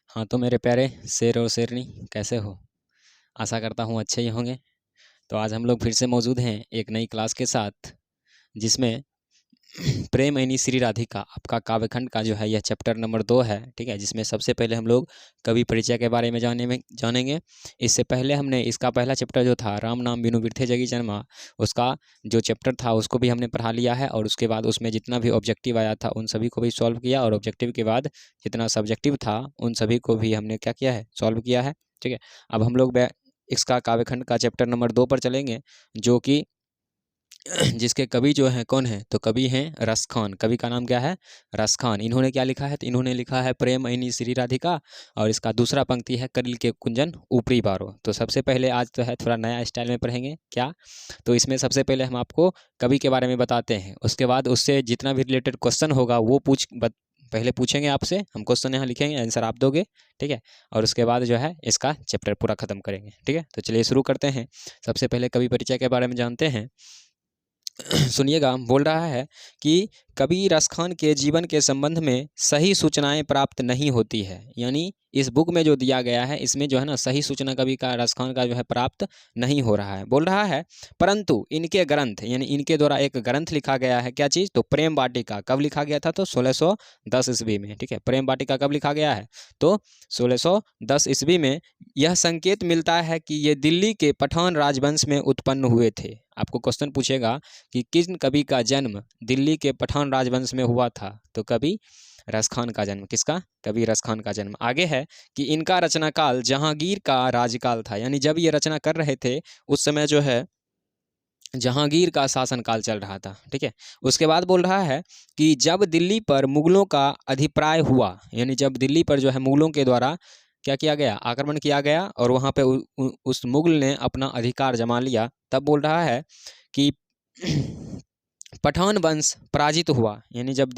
हाँ तो मेरे प्यारे शेर और शेरनी, कैसे हो? आशा करता हूँ अच्छे ही होंगे। तो आज हम लोग फिर से मौजूद हैं एक नई क्लास के साथ, जिसमें प्रेम ऐनी श्री राधिका आपका काव्यखंड का जो है यह चैप्टर नंबर 2 है। ठीक है, जिसमें सबसे पहले हम लोग कवि परिचय के बारे में जानेंगे। इससे पहले हमने इसका पहला चैप्टर जो था राम नाम बिनु बिरथे जगी जन्मा, उसका जो चैप्टर था उसको भी हमने पढ़ा लिया है। और उसके बाद उसमें जितना भी ऑब्जेक्टिव आया था उन सभी को भी सॉल्व किया, और ऑब्जेक्टिव के बाद जितना सब्जेक्टिव था उन सभी को भी हमने क्या किया है, सॉल्व किया है। ठीक है, अब हम लोग इसका काव्यखंड का चैप्टर नंबर 2 पर चलेंगे, जो कि जिसके कवि जो हैं कौन है, तो कवि हैं रस खान। कवि का नाम क्या है? रस खान। इन्होंने क्या लिखा है? तो इन्होंने लिखा है प्रेम ऐनी श्री राधिका, और इसका दूसरा पंक्ति है कलिल के कुंजन ऊपरी बारो। तो सबसे पहले आज तो है थोड़ा नया स्टाइल में पढ़ेंगे क्या। तो इसमें सबसे पहले हम आपको कवि के बारे में बताते हैं, उसके बाद उससे जितना भी रिलेटेड क्वेश्चन होगा वो पहले पूछेंगे आपसे, हम क्वेश्चन यहाँ लिखेंगे, आंसर आप दोगे। ठीक है, और उसके बाद जो है इसका चैप्टर पूरा खत्म करेंगे। ठीक है, तो चलिए शुरू करते हैं। सबसे पहले कवि परिचय के बारे में जानते हैं। सुनिएगा, बोल रहा है कि कवि रस खान के जीवन के संबंध में सही सूचनाएं प्राप्त नहीं होती है। यानी इस बुक में जो दिया गया है इसमें जो है ना सही सूचना कवि का रस खान का जो है प्राप्त नहीं हो रहा है। बोल रहा है परंतु इनके ग्रंथ, यानी इनके द्वारा एक ग्रंथ लिखा गया है। क्या चीज़? तो प्रेम वाटिका। कब लिखा गया था? तो 1610 ईस्वी में। ठीक है, प्रेम वाटिका कब लिखा गया है? तो 1610 ईस्वी में। यह संकेत मिलता है कि ये दिल्ली के पठान राजवंश में उत्पन्न हुए थे। आपको क्वेश्चन पूछेगा कि किस कवि का जन्म दिल्ली के पठान राजवंश में हुआ था, तो कवि रस खान का जन्म। किसका? कवि रस खान का जन्म। आगे है कि इनका रचना काल जहांगीर का राजकाल था। यानी जब ये रचना कर रहे थे उस समय जो है जहांगीर का शासनकाल चल रहा था। ठीक है, उसके बाद बोल रहा है कि जब दिल्ली पर मुगलों का अधिप्राय हुआ, यानी जब दिल्ली पर जो है मुगलों के द्वारा क्या किया गया, आक्रमण किया गया, और वहाँ पे उस मुगल ने अपना अधिकार जमा लिया, तब बोल रहा है कि पठान वंश पराजित हुआ। यानी जब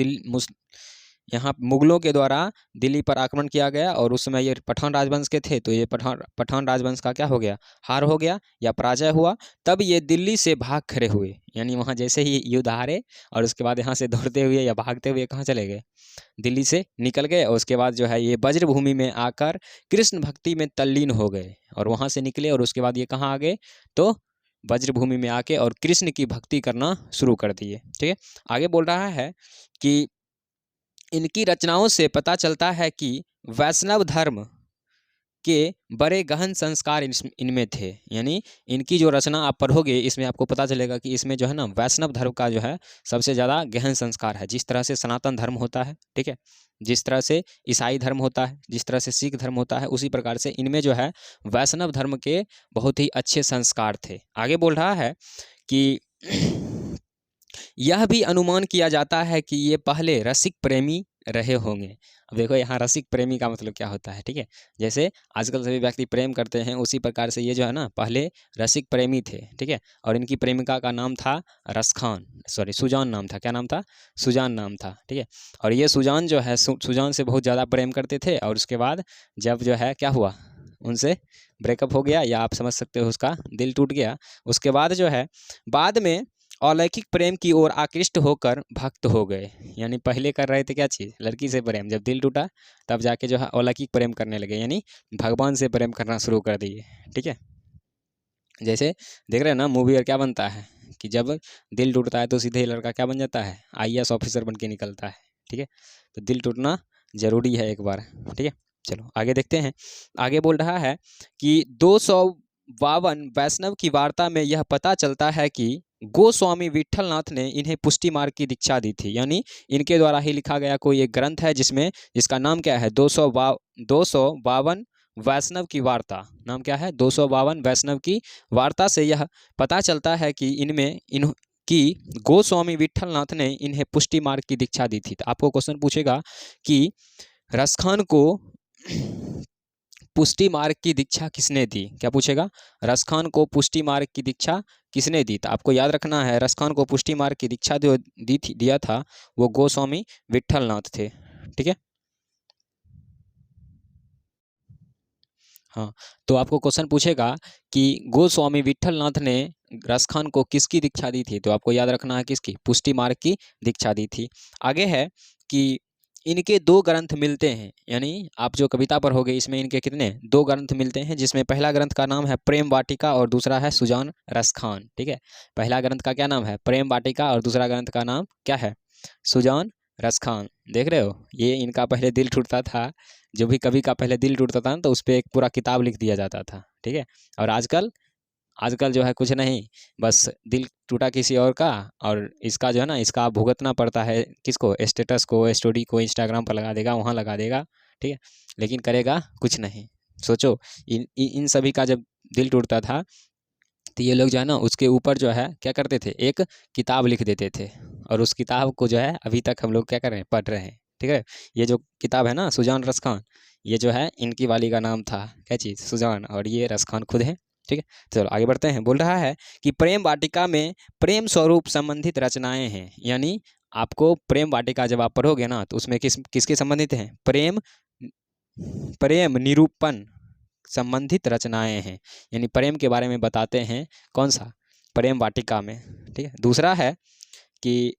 यहाँ मुगलों के द्वारा दिल्ली पर आक्रमण किया गया और उस समय ये पठान राजवंश के थे, तो ये पठान राजवंश का क्या हो गया, हार हो गया या पराजय हुआ। तब ये दिल्ली से भाग खड़े हुए। यानी वहाँ जैसे ही युद्ध हारे और उसके बाद यहाँ से दौड़ते हुए या भागते हुए कहाँ चले गए, दिल्ली से निकल गए। और उसके बाद जो है ये वज्रभूमि में आकर कृष्ण भक्ति में तल्लीन हो गए, और वहाँ से निकले और उसके बाद ये कहाँ आ गए, तो वज्रभूमि में आके और कृष्ण की भक्ति करना शुरू कर दिए। ठीक है, आगे बोल रहा है कि इनकी रचनाओं से पता चलता है कि वैष्णव धर्म के बड़े गहन संस्कार इनमें थे। यानी इनकी जो रचना आप पढ़ोगे इसमें आपको पता चलेगा कि इसमें जो है ना वैष्णव धर्म का जो है सबसे ज़्यादा गहन संस्कार है। जिस तरह से सनातन धर्म होता है, ठीक है, जिस तरह से ईसाई धर्म होता है, जिस तरह से सिख धर्म होता है, उसी प्रकार से इनमें जो है वैष्णव धर्म के बहुत ही अच्छे संस्कार थे। आगे बोल रहा है कि यह भी अनुमान किया जाता है कि ये पहले रसिक प्रेमी रहे होंगे। अब देखो यहाँ रसिक प्रेमी का मतलब क्या होता है। ठीक है, जैसे आजकल सभी व्यक्ति प्रेम करते हैं उसी प्रकार से ये जो है ना पहले रसिक प्रेमी थे। ठीक है, और इनकी प्रेमिका का नाम था सुजान नाम था। क्या नाम था? सुजान नाम था। ठीक है, और ये सुजान जो है सुजान से बहुत ज़्यादा प्रेम करते थे, और उसके बाद जब जो है क्या हुआ, उनसे ब्रेकअप हो गया, या आप समझ सकते हो उसका दिल टूट गया। उसके बाद जो है बाद में अलौकिक प्रेम की ओर आकृष्ट होकर भक्त हो गए। यानी पहले कर रहे थे क्या चीज़, लड़की से प्रेम, जब दिल टूटा तब जाके जो है अलौकिक प्रेम करने लगे, यानी भगवान से प्रेम करना शुरू कर दिए। ठीक है, जैसे देख रहे हैं ना मूवी और क्या बनता है कि जब दिल टूटता है तो सीधे लड़का क्या बन जाता है, IAS ऑफिसर बन के निकलता है। ठीक है, तो दिल टूटना जरूरी है एक बार। ठीक है, चलो आगे देखते हैं। आगे बोल रहा है कि 252 वैष्णव की वार्ता में यह पता चलता है कि गोस्वामी विठलनाथ ने इन्हें पुष्टि मार्ग की दीक्षा दी थी। यानी इनके द्वारा ही लिखा गया कोई एक ग्रंथ है जिसका नाम क्या है, 252 वैष्णव की वार्ता। नाम क्या है? 252 वैष्णव की वार्ता से यह पता चलता है कि गोस्वामी विठलनाथ ने इन्हें पुष्टि मार्ग की दीक्षा दी थी। तो आपको क्वेश्चन पूछेगा कि रस खान को पुष्टि मार्ग की दीक्षा किसने दी? क्या पूछेगा? रस खान को पुष्टि मार्ग की दीक्षा किसने दी? तो आपको याद रखना है रस खान को पुष्टि मार्ग की दीक्षा जो दिया था वो गोस्वामी विठलनाथ थे। ठीक है, हाँ, तो आपको क्वेश्चन पूछेगा कि गोस्वामी विठलनाथ ने रस खान को किसकी दीक्षा दी थी? तो आपको याद रखना है किसकी? पुष्टि मार्ग की दीक्षा दी थी। आगे है कि इनके दो ग्रंथ मिलते हैं, यानी आप जो कविता पर होगे इसमें इनके कितने दो ग्रंथ मिलते हैं, जिसमें पहला ग्रंथ का नाम है प्रेम वाटिका और दूसरा है सुजान रसखान। ठीक है, पहला ग्रंथ का क्या नाम है प्रेम वाटिका और दूसरा ग्रंथ का नाम क्या है सुजान रसखान। देख रहे हो, ये इनका पहले दिल टूटता था, जो भी कवि का पहले दिल टूटता था ना तो उस पर एक पूरा किताब लिख दिया जाता था। ठीक है, और आजकल आजकल जो है कुछ नहीं, बस दिल टूटा किसी और का, और इसका जो है ना इसका भुगतना पड़ता है किसको, स्टेटस को, स्टोरी को इंस्टाग्राम पर लगा देगा, वहाँ लगा देगा। ठीक है, लेकिन करेगा कुछ नहीं। सोचो इन सभी का जब दिल टूटता था तो ये लोग जो है ना उसके ऊपर जो है क्या करते थे, एक किताब लिख देते थे, और उस किताब को जो है अभी तक हम लोग क्या कर रहे हैं, पढ़ रहे हैं। ठीक है, ये जो किताब है ना सुजान रसखान, ये जो है इनकी वाली का नाम था क्या चीज़, सुजान, और ये रसखान खुद है। ठीक है, चलो आगे बढ़ते हैं। बोल रहा है कि प्रेम वाटिका में प्रेम स्वरूप संबंधित रचनाएं हैं, यानी आपको प्रेम वाटिका जब आप पढ़ोगे ना तो उसमें किसके संबंधित हैं, प्रेम प्रेम निरूपण संबंधित रचनाएं हैं, यानी प्रेम के बारे में बताते हैं, कौन सा प्रेम वाटिका में। ठीक है, दूसरा है कि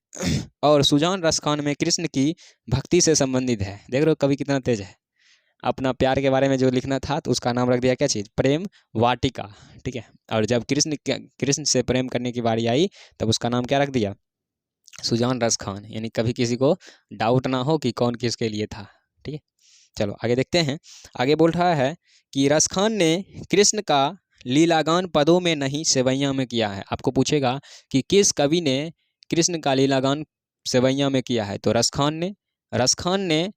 और सुजान रसखान में कृष्ण की भक्ति से संबंधित है। देख रहे हो कवि कितना तेज है, अपना प्यार के बारे में जो लिखना था तो उसका नाम रख दिया क्या चीज़, प्रेम वाटिका। ठीक है, और जब कृष्ण से प्रेम करने की बारी आई तब उसका नाम क्या रख दिया, सुजान रसखान, यानी कभी किसी को डाउट ना हो कि कौन किसके लिए था। ठीक है, चलो आगे देखते हैं। आगे बोल रहा है कि रसखान ने कृष्ण का लीलागान पदों में नहीं सेवैया में किया है। आपको पूछेगा कि किस कवि ने कृष्ण का लीलागान सेवैया में किया है, तो रसखान ने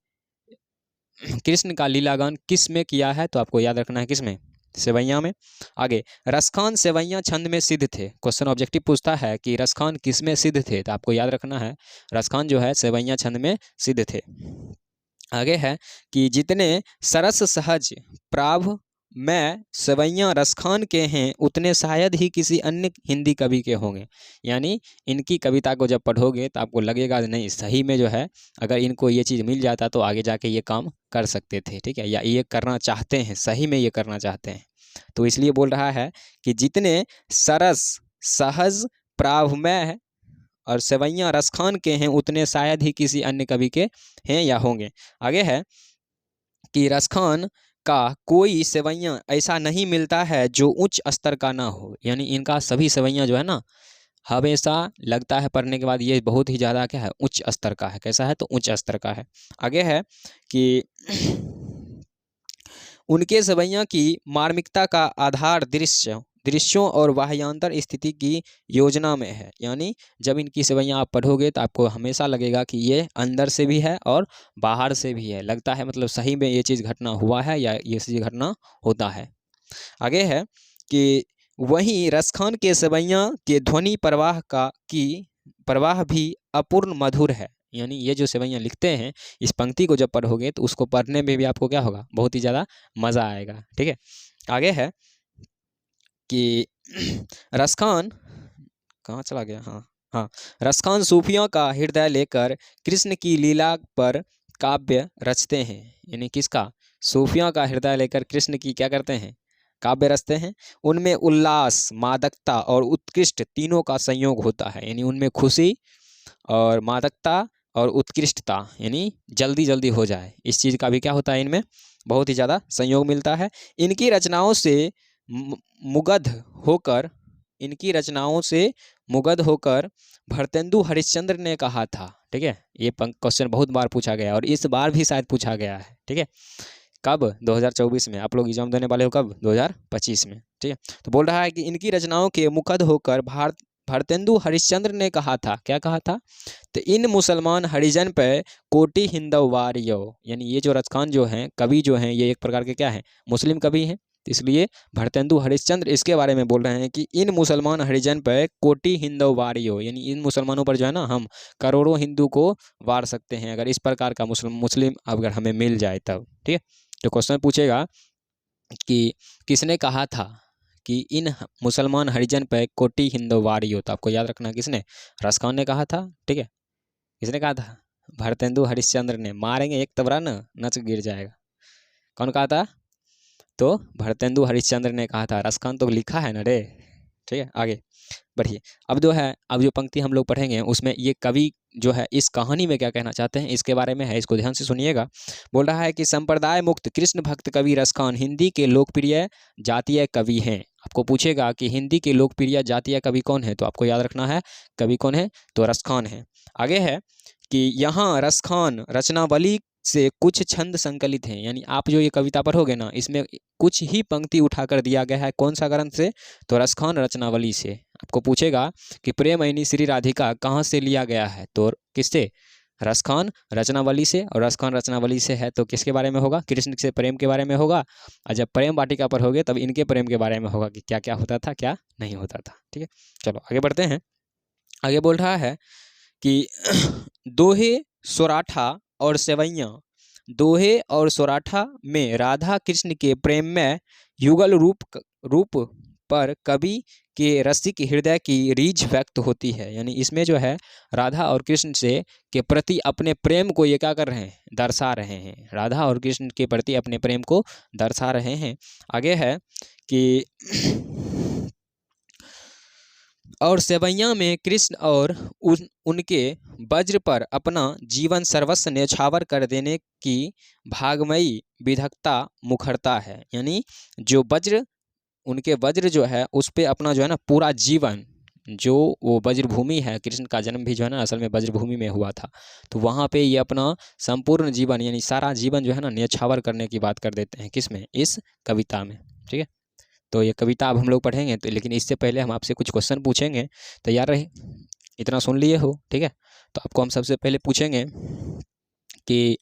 कृष्ण का लीलागान किस में किया है, तो आपको याद रखना है किस में, सेवैया में। आगे रसखान सेवैया छंद में सिद्ध थे। क्वेश्चन ऑब्जेक्टिव पूछता है कि रसखान किस में सिद्ध थे, तो आपको याद रखना है रसखान जो है सेवैया छंद में सिद्ध थे। आगे है कि जितने सरस सहज प्राभ में सेवैया रसखान के हैं उतने शायद ही किसी अन्य हिंदी कवि के होंगे। यानी इनकी कविता को जब पढ़ोगे तो आपको लगेगा नहीं सही में जो है अगर इनको ये चीज़ मिल जाता तो आगे जाके ये काम कर सकते थे। ठीक है, या ये करना चाहते हैं, सही में ये करना चाहते हैं, तो इसलिए बोल रहा है कि जितने सरस सहज प्राभमय और सेवैया रसखान के हैं उतने शायद ही किसी अन्य कवि के हैं या होंगे। आगे है कि रसखान का कोई सेवैया ऐसा नहीं मिलता है जो उच्च स्तर का ना हो, यानी इनका सभी सेवैया जो है ना हमेशा लगता है पढ़ने के बाद ये बहुत ही ज़्यादा क्या है, उच्च स्तर का है। कैसा है, तो उच्च स्तर का है। आगे है कि उनके सेवैया की मार्मिकता का आधार दृश्यों और बाह्यांतर स्थिति की योजना में है। यानी जब इनकी सेवैया आप पढ़ोगे तो आपको हमेशा लगेगा कि ये अंदर से भी है और बाहर से भी है, लगता है मतलब सही में ये चीज़ घटना हुआ है या ये चीज़ घटना होता है। आगे है कि वहीं रसखान के सेवैया के ध्वनि प्रवाह भी अपूर्ण मधुर है। यानी ये जो सेवैया लिखते हैं इस पंक्ति को जब पढ़ोगे तो उसको पढ़ने में भी आपको क्या होगा, बहुत ही ज़्यादा मज़ा आएगा। ठीक है, आगे है कि रसखान कहाँ चला गया, हाँ रसखान सूफियों का हृदय लेकर कृष्ण की लीला पर काव्य रचते हैं। यानी किसका, सूफियों का हृदय लेकर कृष्ण की क्या करते हैं, काव्य रचते हैं। उनमें उल्लास, मादकता और उत्कृष्ट तीनों का संयोग होता है। यानी उनमें खुशी और मादकता और उत्कृष्टता, यानी जल्दी जल्दी हो जाए, इस चीज़ का भी क्या होता है, इनमें बहुत ही ज़्यादा संयोग मिलता है। इनकी रचनाओं से मुग्ध होकर भरतेंदु हरिश्चंद्र ने कहा था। ठीक है, ये क्वेश्चन बहुत बार पूछा गया और इस बार भी शायद पूछा गया है। ठीक है, कब, 2024 में। आप लोग एग्जाम देने वाले हो कब, 2025 में। ठीक है, तो बोल रहा है कि इनकी रचनाओं के मुग्ध होकर भरतेंदु हरिश्चंद्र ने कहा था, क्या कहा था, तो इन मुसलमान हरिजन पे कोटि हिंदवारियो। यानी ये जो रसखान जो हैं कवि जो हैं ये एक प्रकार के क्या हैं, मुस्लिम कवि हैं, इसलिए भरतेंदु हरिश्चंद्र इसके बारे में बोल रहे हैं कि इन मुसलमान हरिजन पे कोटि हिंदवारियो, यानी इन मुसलमानों पर जो है ना हम करोड़ों हिंदू को वार सकते हैं अगर इस प्रकार का मुस्लिम अगर हमें मिल जाए तब। ठीक है, तो क्वेश्चन पूछेगा कि किसने कहा था कि इन मुसलमान हरिजन पे कोटि हिंदवारियो, तो आपको याद रखना किसने, रसखान ने कहा था। ठीक है, किसने कहा था, भरतेंदु हरिश्चंद्र ने। मारेंगे एक तबरा ना नच गिर जाएगा। कौन कहा था, तो भरतेंदु हरिश्चंद्र ने कहा था। रसखान तो लिखा है ना रे, ठीक है, आगे बढ़िए। अब जो पंक्ति हम लोग पढ़ेंगे उसमें ये कवि जो है इस कहानी में क्या कहना चाहते हैं इसके बारे में है, इसको ध्यान से सुनिएगा। बोल रहा है कि संप्रदाय मुक्त कृष्ण भक्त कवि रसखान हिंदी के लोकप्रिय जातीय कवि हैं। आपको पूछेगा कि हिंदी के लोकप्रिय जातीय कवि कौन है, तो आपको याद रखना है कवि कौन है, तो रसखान है। आगे है कि यहाँ रसखान रचनावली से कुछ छंद संकलित हैं, यानी आप जो ये कविता पढ़ोगे ना इसमें कुछ ही पंक्ति उठाकर दिया गया है, कौन सा ग्रंथ से, तो रसखान रचनावली से। आपको पूछेगा कि प्रेमयनी श्री राधिका कहाँ से लिया गया है, तो किससे, रसखान रचनावली से। और रसखान रचनावली से है तो किसके बारे में होगा, कृष्ण से प्रेम के बारे में होगा। और जब प्रेम वाटिका पर होगे तब इनके प्रेम के बारे में होगा कि क्या क्या होता था क्या नहीं होता था। ठीक है, चलो आगे बढ़ते हैं। आगे बोल रहा है कि दोहे सोराठा और सेवैया, दोहे और सोराठा में राधा कृष्ण के प्रेम में युगल रूप पर कवि के रसिक हृदय की रीझ व्यक्त होती है, यानी इसमें जो है राधा और कृष्ण से के प्रति अपने प्रेम को ये क्या कर रहे हैं, दर्शा रहे हैं, राधा और कृष्ण के प्रति अपने प्रेम को दर्शा रहे हैं। आगे है कि और सेवैया में कृष्ण और उनके वज्र पर अपना जीवन सर्वस्व न्यौछावर कर देने की भागमयी विधकता मुखरता है, यानी जो वज्र उनके वज्र जो है उस पर अपना जो है ना पूरा जीवन, जो वो वज्रभूमि है, कृष्ण का जन्म भी जो है ना असल में वज्रभूमि में हुआ था, तो वहाँ पे ये अपना संपूर्ण जीवन यानी सारा जीवन जो है ना न्यौछावर करने की बात कर देते हैं, किसमें, इस कविता में। ठीक है, तो ये कविता अब हम लोग पढ़ेंगे, तो लेकिन इससे पहले हम आपसे कुछ क्वेश्चन पूछेंगे, तैयार रहे, इतना सुन लिए हो। ठीक है, तो आपको हम सबसे पहले पूछेंगे कि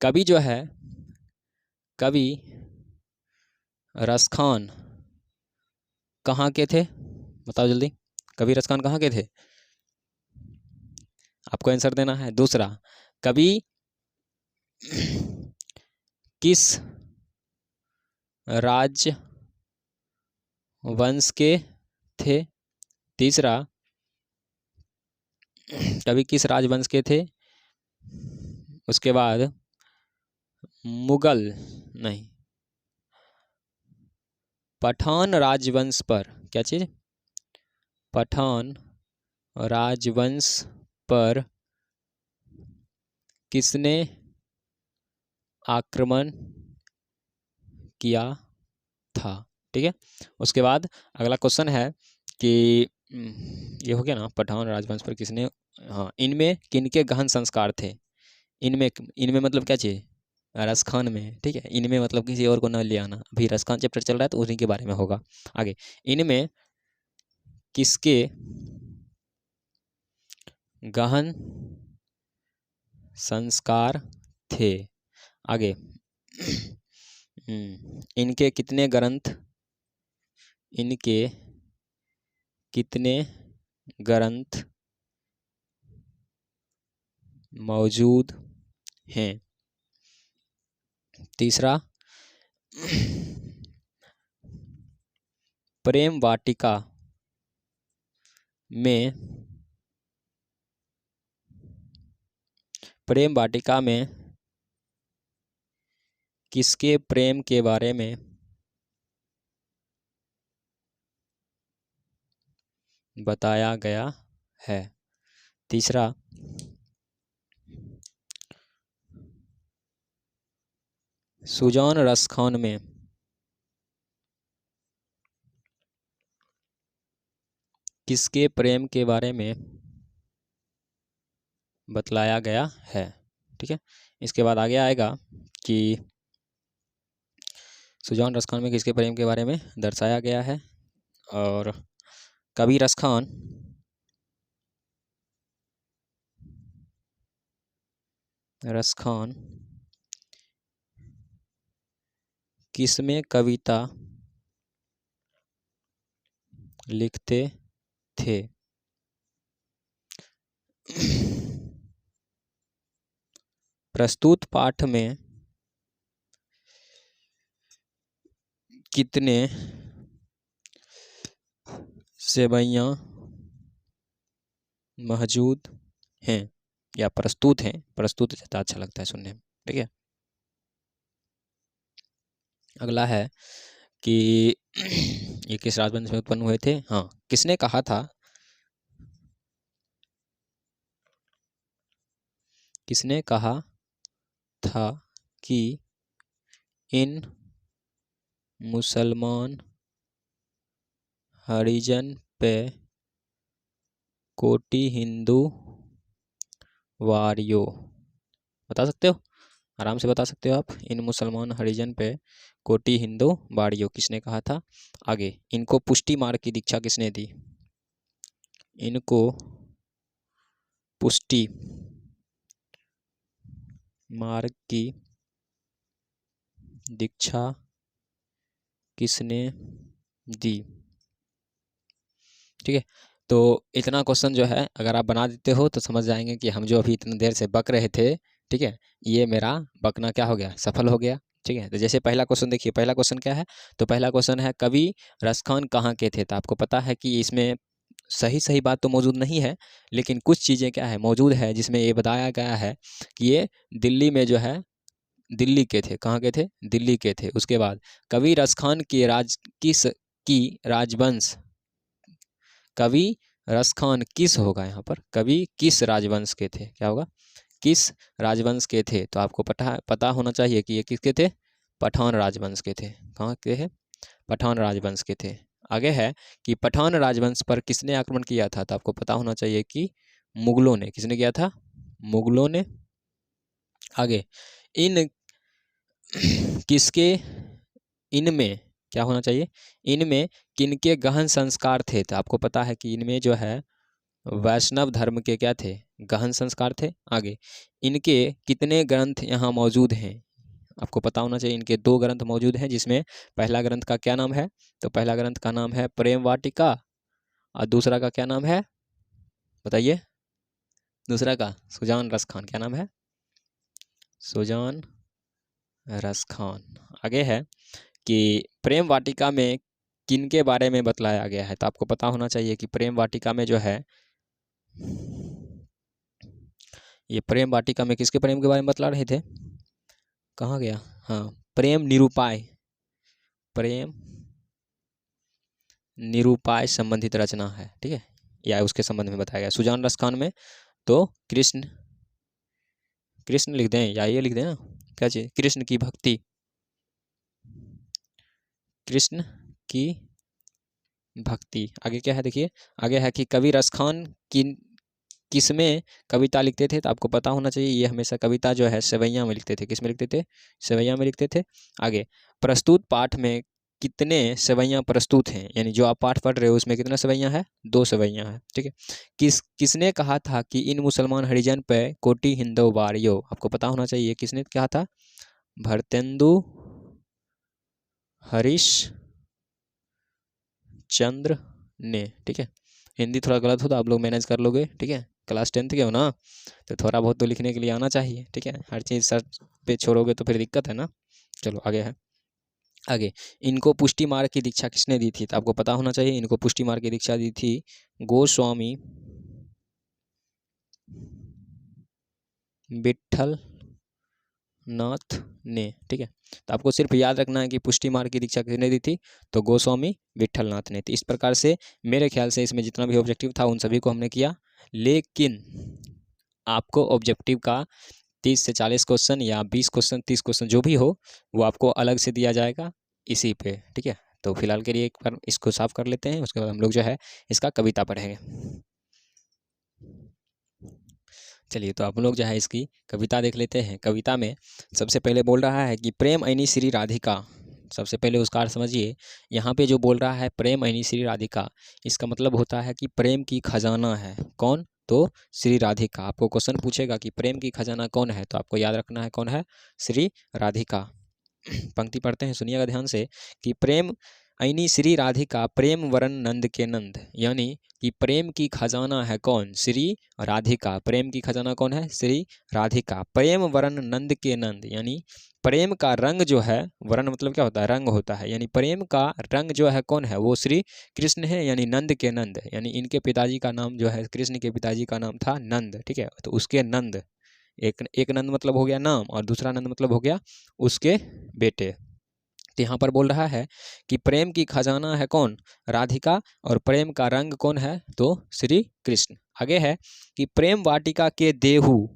कवि जो है, कवि रसखान कहाँ के थे, बताओ जल्दी, कवि रसखान कहाँ के थे, आपको आंसर देना है। दूसरा, कवि किस राज वंश के थे। तीसरा, कवि किस राजवंश के थे। उसके बाद मुगल नहीं, पठान राजवंश पर, क्या चीज़, पठान राजवंश पर किसने आक्रमण किया था। ठीक है, उसके बाद अगला क्वेश्चन है कि ये हो गया ना, पठान राजवंश पर किसने, हाँ, इनमें किनके गहन संस्कार थे। इनमें मतलब क्या चीज़, रसखान में। ठीक है, इनमें मतलब किसी और को न ले आना, अभी रसखान चैप्टर चल रहा है तो उन्हीं के बारे में होगा। आगे, इनमें किसके गहन संस्कार थे। आगे इनके कितने ग्रंथ, इनके कितने ग्रंथ मौजूद हैं। तीसरा, प्रेम वाटिका में, प्रेम वाटिका में किसके प्रेम के बारे में बताया गया है। तीसरा, सुजान रसखान में किसके प्रेम के बारे में बतलाया गया है। ठीक है, इसके बाद आगे आएगा कि सुजान रसखान में किसके प्रेम के बारे में दर्शाया गया है, और कवि रसखान किसमें कविता लिखते थे। प्रस्तुत पाठ में कितने सेवैया मौजूद हैं, या प्रस्तुत हैं, प्रस्तुत ज़्यादा अच्छा लगता है सुनने में। ठीक है, अगला है कि ये किस राजवंश में उत्पन्न हुए थे? हाँ, किसने कहा था, किसने कहा था कि इन मुसलमान हरिजन पे कोटि हिंदू वारियो? बता सकते हो, आराम से बता सकते हो आप। इन मुसलमान हरिजन पे कोटि हिंदू वारियो किसने कहा था? आगे, इनको पुष्टि मार्ग की दीक्षा किसने दी? इनको पुष्टि मार्ग की दीक्षा किसने दी? ठीक है, तो इतना क्वेश्चन जो है अगर आप बना देते हो तो समझ जाएंगे कि हम जो अभी इतनी देर से बक रहे थे, ठीक है, ये मेरा बकना क्या हो गया, सफल हो गया। ठीक है, तो जैसे पहला क्वेश्चन देखिए, पहला क्वेश्चन क्या है, तो पहला क्वेश्चन है कवि रसखान कहाँ के थे? तो आपको पता है कि इसमें सही सही बात तो मौजूद नहीं है, लेकिन कुछ चीज़ें क्या है मौजूद है, जिसमें ये बताया गया है कि ये दिल्ली में जो है, दिल्ली के थे। कहाँ के थे? दिल्ली के थे। उसके बाद कवि रसखान की राजवंश, कवि रसखान किस होगा यहाँ पर, कवि किस राजवंश के थे? क्या होगा? किस राजवंश के थे? तो आपको पता होना चाहिए कि ये किसके थे? पठान राजवंश के थे। कहाँ के हैं? पठान राजवंश के थे। आगे है कि पठान राजवंश पर किसने आक्रमण किया था? तो आपको पता होना चाहिए कि मुगलों ने। किसने किया था? मुगलों ने। आगे, इन किसके, इनमें क्या होना चाहिए? इनमें किनके गहन संस्कार थे? तो आपको पता है कि इनमें जो है वैष्णव धर्म के क्या थे? गहन संस्कार थे। आगे, इनके कितने ग्रंथ यहाँ मौजूद हैं? आपको पता होना चाहिए इनके 2 ग्रंथ मौजूद हैं, जिसमें पहला ग्रंथ का क्या नाम है? तो पहला ग्रंथ का नाम है प्रेम वाटिका, और दूसरा का क्या नाम है बताइए? दूसरा का सुजान रस खान। क्या नाम है? सुजान रस खान। आगे है कि प्रेम वाटिका में किन के बारे में बतलाया गया है? तो आपको पता होना चाहिए कि प्रेम वाटिका में जो है, ये प्रेम वाटिका में किसके प्रेम के बारे में बतला रहे थे? कहाँ गया? हाँ, प्रेम निरूपाय, प्रेम निरूपाय संबंधित रचना है। ठीक है, या उसके संबंध में बताया गया। सुजान रस खान में तो कृष्ण, कृष्ण लिख दें या ये लिख दें ना, क्या चीज? कृष्ण की भक्ति, कृष्ण की भक्ति। आगे क्या है देखिए, आगे है कि कवि रसखान किसमें कविता लिखते थे? तो आपको पता होना चाहिए ये हमेशा कविता जो है सेवैया में लिखते थे। किस में लिखते थे? सेवैया में लिखते थे। आगे, प्रस्तुत पाठ में कितने सेवैया प्रस्तुत हैं? यानी जो आप पाठ पढ़ रहे हो उसमें कितना सेवैया है? 2 सेवैया है। ठीक है, किसने कहा था कि इन मुसलमान हरिजन पे कोटि हिंदू वारियो? आपको पता होना चाहिए किसने कहा था? भरतेंदु हरीश चंद्र ने। ठीक है, हिंदी थोड़ा गलत हो तो आप लोग मैनेज कर लोगे। ठीक है, क्लास 10th के हो ना, तो थोड़ा बहुत तो लिखने के लिए आना चाहिए। ठीक है, हर चीज़ सर पे छोड़ोगे तो फिर दिक्कत है ना। चलो आगे है, आगे, इनको पुष्टि मार्ग की दीक्षा किसने दी थी? तो आपको पता होना चाहिए इनको पुष्टि मार्ग की दीक्षा दी थी गोस्वामी विठल नाथ ने। ठीक है, तो आपको सिर्फ याद रखना है कि पुष्टि मार्ग की दीक्षा किसने दी थी? तो गोस्वामी विठल नाथ ने। तो इस प्रकार से मेरे ख्याल से इसमें जितना भी ऑब्जेक्टिव था उन सभी को हमने किया, लेकिन आपको ऑब्जेक्टिव का 30 से 40 क्वेश्चन या 20 क्वेश्चन 30 क्वेश्चन जो भी हो वो आपको अलग से दिया जाएगा इसी पे। ठीक है, तो फिलहाल के लिए एक बार इसको साफ कर लेते हैं, उसके बाद हम लोग जो है इसका कविता पढ़ेंगे। चलिए, तो आप लोग जो है इसकी कविता देख लेते हैं। कविता में सबसे पहले बोल रहा है कि प्रेम ऐनी श्री राधिका। सबसे पहले उसका अर्थ समझिए। यहाँ पे जो बोल रहा है प्रेम ऐनी श्री राधिका, इसका मतलब होता है कि प्रेम की खजाना है। कौन? तो श्री राधिका। आपको क्वेश्चन पूछेगा कि प्रेम की खजाना कौन है, तो आपको याद रखना है कौन है? श्री राधिका। पंक्ति पढ़ते हैं, सुनिएगा ध्यान से कि प्रेम ऐनी श्री राधिका प्रेम वरण नंद के नंद, यानी कि प्रेम की खजाना है कौन? श्री राधिका। प्रेम की खजाना कौन है? श्री राधिका। प्रेम वरण नंद के नंद, यानी प्रेम का रंग जो है, वर्ण मतलब क्या होता है? रंग होता है। यानी प्रेम का रंग जो है कौन है? वो श्री कृष्ण है, यानी नंद के नंद। यानी इनके पिताजी का नाम जो है, कृष्ण के पिताजी का नाम था नंद। ठीक है, तो उसके नंद, एक नंद मतलब हो गया नाम, और दूसरा नंद मतलब हो गया उसके बेटे। तो यहाँ पर बोल रहा है कि प्रेम की खजाना है कौन, राधिका, और प्रेम का रंग कौन है, तो श्री कृष्ण। आगे है कि प्रेम वाटिका के देहु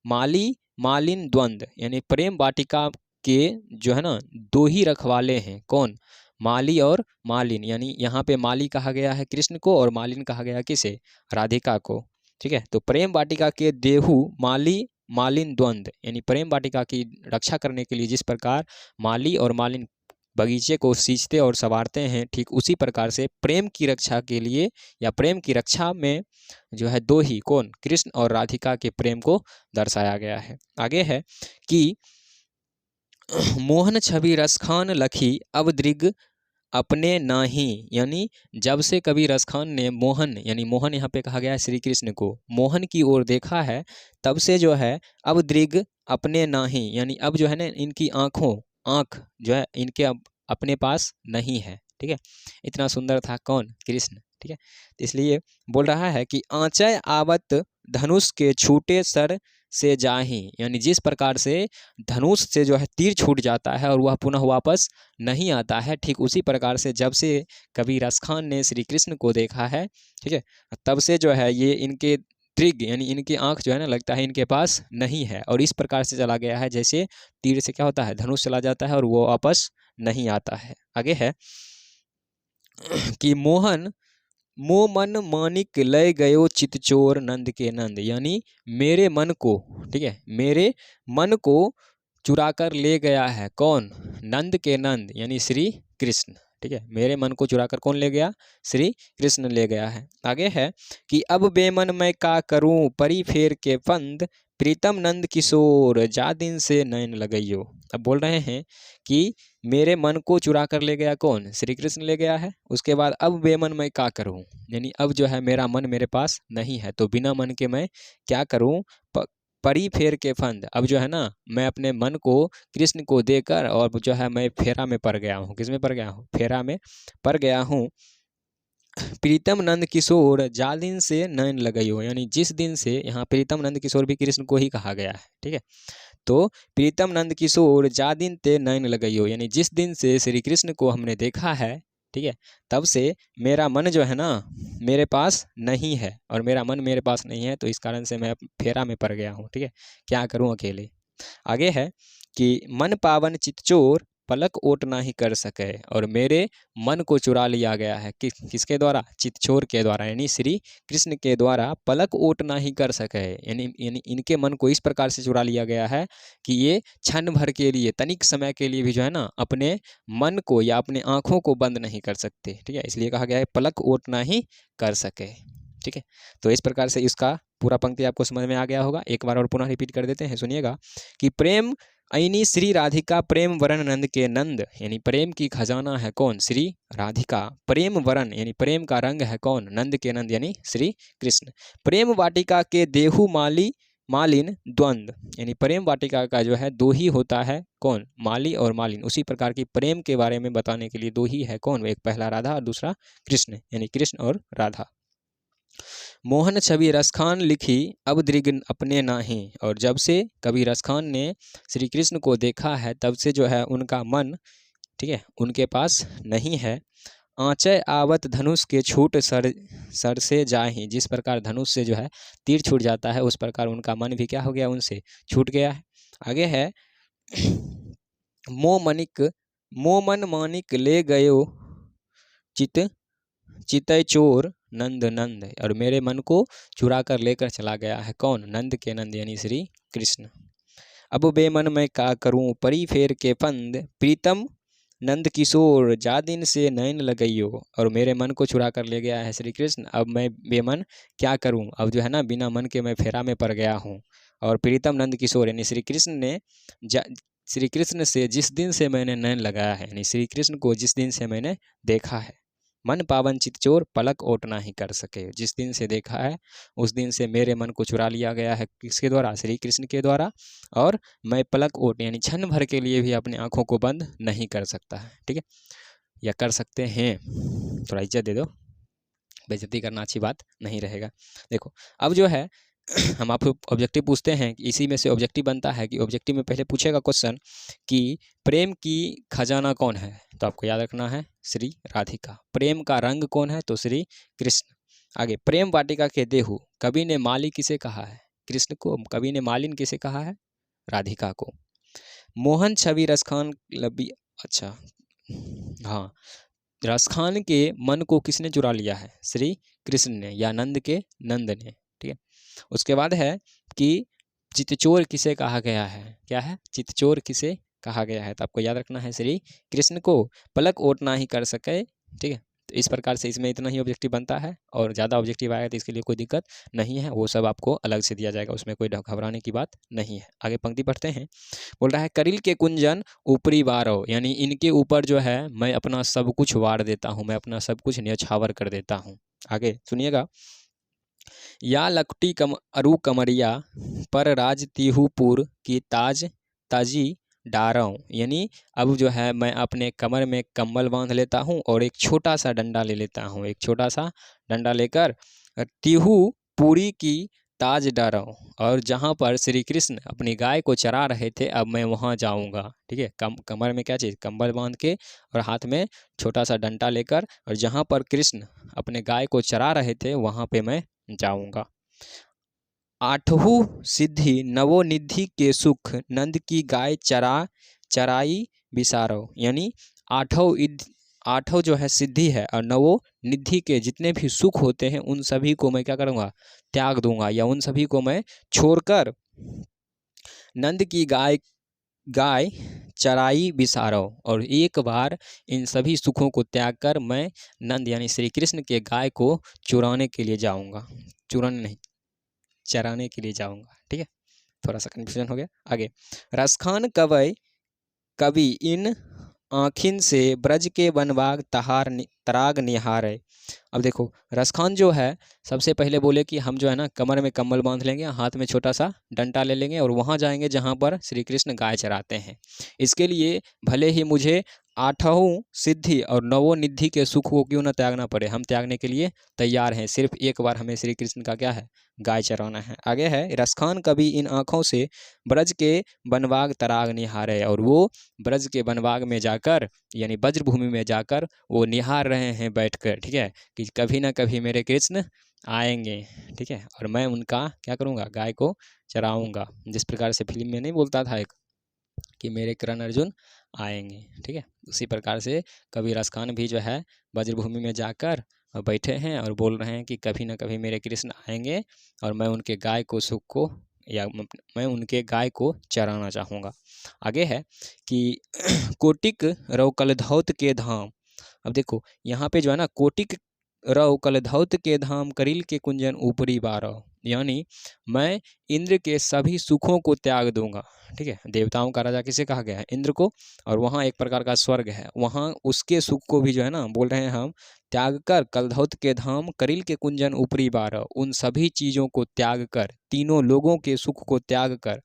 माली मालिन द्वंद, यानी प्रेम वाटिका के जो है ना दो ही रखवाले हैं, कौन, माली और मालिन, यानी यहाँ पे माली कहा गया है कृष्ण को और मालिन कहा गया किसे, राधिका को। ठीक है, तो प्रेम वाटिका के देहु माली मालिन द्वंद, यानी प्रेम वाटिका की रक्षा करने के लिए जिस प्रकार माली और मालिन बगीचे को सींचते और संवारते हैं, ठीक उसी प्रकार से प्रेम की रक्षा के लिए या प्रेम की रक्षा में जो है दो ही, कौन, कृष्ण और राधिका के प्रेम को दर्शाया गया है। आगे है कि मोहन छवि रसखान लखी अब दृग अपने नाही, यानी जब से कवि रसखान ने मोहन, यानी मोहन यहाँ पे कहा गया है श्री कृष्ण को, मोहन की ओर देखा है, तब से जो है अब दृग अपने नाही, यानी अब जो है ना इनकी आँख जो है इनके अब अपने पास नहीं है। ठीक है, इतना सुंदर था कौन, कृष्ण। ठीक है, तो इसलिए बोल रहा है कि आँचय आवत धनुष के छूटे सर से जाही, यानी जिस प्रकार से धनुष से जो है तीर छूट जाता है और वह पुनः वापस नहीं आता है, ठीक उसी प्रकार से जब से कवि रसखान ने श्री कृष्ण को देखा है, ठीक है, तब से जो है ये इनके दृग, यानी इनकी आंख जो है ना लगता है इनके पास नहीं है, और इस प्रकार से चला गया है जैसे तीर से क्या होता है, धनुष चला जाता है और वो वापस नहीं आता है। आगे है कि मोहन मो मन मानिक लय गयो चितचोर नंद के नंद, यानी मेरे मन को, ठीक है, मेरे मन को चुरा कर ले गया है कौन, नंद के नंद, यानी श्री कृष्ण। ठीक है, मेरे मन को चुरा कर कौन ले गया, श्री कृष्ण ले गया है। आगे है कि अब बेमन मैं का करूं परी फेर के फंद प्रीतम नंद किशोर जा दिन से नयन लगइयो। अब बोल रहे हैं कि मेरे मन को चुरा कर ले गया कौन, श्री कृष्ण ले गया है। उसके बाद अब बेमन मैं क्या करूं, यानी अब जो है मेरा मन मेरे पास नहीं है, तो बिना मन के मैं क्या करूं, परी फेर के फंद, अब जो है ना मैं अपने मन को कृष्ण को देकर और जो है मैं फेरा में पड़ गया हूँ। किस में पड़ गया हूँ, फेरा में पड़ गया हूँ। प्रीतम नंद किशोर जा दिन से नयन लगइयो, यानी जिस दिन से, यहाँ प्रीतम नंद किशोर भी कृष्ण को ही कहा गया है। ठीक है, तो प्रीतम नंद किशोर जा दिन ते नयन लगइयो, यानी जिस दिन से श्री कृष्ण को हमने देखा है, ठीक है, तब से मेरा मन जो है ना मेरे पास नहीं है, और मेरा मन मेरे पास नहीं है, तो इस कारण से मैं फेरा में पड़ गया हूँ। ठीक है, क्या करूँ अकेले। आगे है कि मन पावन चितचोर पलक ओट ना ही कर सके, और मेरे मन को चुरा लिया गया है किसके द्वारा, चितचोर के द्वारा, यानी श्री कृष्ण के द्वारा पलक ओट ना ही कर सके, यानी इनके मन को इस प्रकार से चुरा लिया गया है कि ये क्षण भर के लिए, तनिक समय के लिए भी जो है ना अपने मन को या अपने आँखों को बंद नहीं कर सकते। ठीक है, इसलिए कहा गया है पलक ओट ना ही कर सके। ठीक है, तो इस प्रकार से इसका पूरा पंक्ति आपको समझ में आ गया होगा। एक बार और पुनः रिपीट कर देते हैं, सुनिएगा कि प्रेम ऐनी श्री राधिका प्रेम वरण नंद के नंद, यानी प्रेम की खजाना है कौन, श्री राधिका, प्रेम वरण यानी प्रेम का रंग है कौन, नंद के नंद यानी श्री कृष्ण, प्रेम वाटिका के देहु माली मालिन द्वंद, यानी प्रेम वाटिका का जो है दो ही होता है कौन, माली और मालिन। उसी प्रकार की प्रेम के बारे में बताने के लिए दो ही है कौन, एक पहला राधा और दूसरा कृष्ण, यानी कृष्ण और राधा। मोहन छवि रसखान लिखी अब दृग अपने नाही, और जब से कवि रसखान ने श्री कृष्ण को देखा है तब से जो है उनका मन, ठीक है, उनके पास नहीं है। आँचय आवत धनुष के छूट सर से जाही, जिस प्रकार धनुष से जो है तीर छूट जाता है उस प्रकार उनका मन भी क्या हो गया, उनसे छूट गया है। आगे है मो मन मानिक ले गयो चितय चोर नंद नंद, और मेरे मन को चुरा कर लेकर चला गया है कौन, नंद के नंद यानी श्री कृष्ण। अब बेमन मैं का करूं परी फेर के फंद प्रीतम नंद किशोर जा दिन से नयन लगइयो, और मेरे मन को चुरा कर ले गया है श्री कृष्ण, अब मैं बेमन क्या करूं, अब जो है ना बिना मन के मैं फेरा में पड़ गया हूँ। और प्रीतम नंद किशोर यानी श्री कृष्ण ने श्री कृष्ण से जिस दिन से मैंने नयन लगाया है, यानी श्री कृष्ण को जिस दिन से मैंने देखा है, मन पावन चितचोर पलक ओट ना ही कर सके, जिस दिन से देखा है उस दिन से मेरे मन को चुरा लिया गया है किसके द्वारा, श्री कृष्ण के द्वारा, और मैं पलक ओट यानी क्षण भर के लिए भी अपनी आंखों को बंद नहीं कर सकता है। ठीक है, या कर सकते हैं, थोड़ा इज्जत दे दो, बेइज्जती करना अच्छी बात नहीं रहेगा। देखो अब जो है हम आपको ऑब्जेक्टिव पूछते हैं, इसी में से ऑब्जेक्टिव बनता है कि ऑब्जेक्टिव में पहले पूछेगा क्वेश्चन कि प्रेम की खजाना कौन है? तो आपको याद रखना है श्री राधिका। प्रेम का रंग कौन है? तो श्री कृष्ण। आगे, प्रेम वाटिका के देहु कवि ने माली किसे कहा है? कृष्ण को। कवि ने मालिन किसे कहा है? राधिका को। मोहन छवि रसखान लबी, अच्छा हाँ, रसखान के मन को किसने चुरा लिया है? श्री कृष्ण ने, या नंद के नंद ने। ठीक है, उसके बाद है कि चितचोर किसे कहा गया है? क्या है? चितचोर किसे कहा गया है? तो आपको याद रखना है श्री कृष्ण को। पलक ओट ना ही कर सके। ठीक है, तो इस प्रकार से इसमें इतना ही ऑब्जेक्टिव बनता है, और ज़्यादा ऑब्जेक्टिव आएगा तो इसके लिए कोई दिक्कत नहीं है, वो सब आपको अलग से दिया जाएगा, उसमें कोई घबराने की बात नहीं है। आगे पंक्ति पढ़ते हैं। बोल रहा है करिल के कुंजन ऊपरी वारो, यानी इनके ऊपर जो है मैं अपना सब कुछ वार देता हूँ, मैं अपना सब कुछ न्यौछावर कर देता हूँ। आगे सुनिएगा। या लकटी कम अरु कमरिया पर राज तिहुपुर की ताज ताजी डाराऊँ, यानी अब जो है मैं अपने कमर में कम्बल बांध लेता हूँ और एक छोटा सा डंडा ले लेता हूँ, एक छोटा सा डंडा लेकर तिहुपुरी की ताज डाराऊँ, और जहाँ पर श्री कृष्ण अपनी गाय को चरा रहे थे अब मैं वहाँ जाऊँगा। ठीक है, कमर में क्या चीज़? कंबल बांध के और हाथ में छोटा सा डंडा लेकर, और जहाँ पर कृष्ण अपने गाय को चरा रहे थे वहाँ पे मैं जाऊँगा। आठहु सिद्धि नवोनिधि के सुख नंद की गाय चराई बिसारो, यानी आठों जो है सिद्धि है और नवो निधि के जितने भी सुख होते हैं उन सभी को मैं क्या करूँगा? त्याग दूंगा, या उन सभी को मैं छोड़कर नंद की गाय चराई बिसारो, और एक बार इन सभी सुखों को त्याग कर मैं नंद यानी श्री कृष्ण के गाय को चुराने के लिए जाऊंगा। चुराने नहीं, चराने के लिए जाऊंगा। ठीक है, थोड़ा सा कन्फ्यूजन हो गया। आगे, रसखान कवि इन आँखिन से ब्रज के बनबाग तराग निहारे। अब देखो, रसखान जो है सबसे पहले बोले कि हम जो है ना कमर में कम्बल बांध लेंगे, हाथ में छोटा सा डंडा ले लेंगे और वहाँ जाएंगे जहाँ पर श्री कृष्ण गाय चराते हैं। इसके लिए भले ही मुझे आठों सिद्धि और नवोनिधि के सुख को क्यों न त्यागना पड़े, हम त्यागने के लिए तैयार हैं। सिर्फ एक बार हमें श्री कृष्ण का क्या है? गाय चराना है। आगे है, रसखान कवि इन आँखों से ब्रज के बनबाग तराग निहारे, और वो ब्रज के बनबाग में जाकर यानी ब्रजभूमि में जाकर वो निहार रहे हैं बैठकर। ठीक है, कि कभी ना कभी मेरे कृष्ण आएंगे। ठीक है, और मैं उनका क्या करूँगा? गाय को चराऊँगा। जिस प्रकार से फिल्म में नहीं बोलता था एक कि मेरे करण अर्जुन आएंगे। ठीक है, उसी प्रकार से कवि रसखान भी जो है ब्रजभूमि में जाकर बैठे हैं और बोल रहे हैं कि कभी ना कभी मेरे कृष्ण आएंगे और मैं उनके गाय को सुख को या मैं उनके गाय को चराना चाहूँगा। आगे है कि कोटिक रौकलधौत के धाम। अब देखो यहाँ पे जो है ना, कोटिक रौकलधौत के धाम करिल के कुंजन ऊपरी बारह, यानी मैं इंद्र के सभी सुखों को त्याग दूंगा। ठीक है, देवताओं का राजा किसे कहा गया है? इंद्र को, और वहाँ एक प्रकार का स्वर्ग है, वहाँ उसके सुख को भी जो है ना बोल रहे हैं हम त्याग कर कलधौत के धाम करिल के कुंजन ऊपरी बारह, उन सभी चीज़ों को त्याग कर, तीनों लोगों के सुख को त्याग कर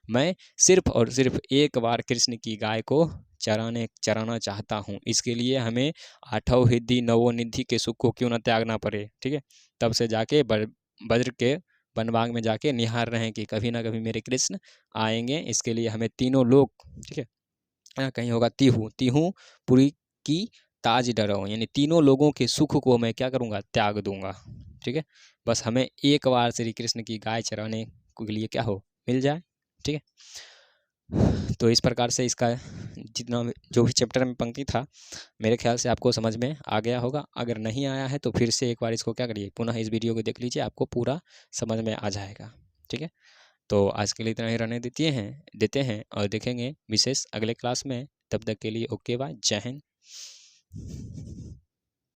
मैं सिर्फ और सिर्फ एक बार कृष्ण की गाय को चराना चाहता हूँ। इसके लिए हमें आठों सिद्धि नवोनिधि के सुख को क्यों न त्यागना पड़े। ठीक है, तब से जाके ब्रज के बनबाग में जाके निहार रहे हैं कि कभी ना कभी मेरे कृष्ण आएंगे। इसके लिए हमें तीनों लोग, ठीक है, कहीं होगा तिहु पुरी की ताज डराओ, यानी तीनों लोगों के सुख को मैं क्या करूँगा? त्याग दूंगा। ठीक है, बस हमें एक बार श्री कृष्ण की गाय चराने के लिए क्या हो? मिल जाए। ठीक है, तो इस प्रकार से इसका जितना जो भी चैप्टर में पंक्ति था मेरे ख्याल से आपको समझ में आ गया होगा। अगर नहीं आया है तो फिर से एक बार इसको क्या करिए, पुनः इस वीडियो को देख लीजिए, आपको पूरा समझ में आ जाएगा। ठीक है, तो आज के लिए इतना ही रहने देते हैं और देखेंगे विशेष अगले क्लास में। तब तक के लिए ओके बाय, जय हिंद।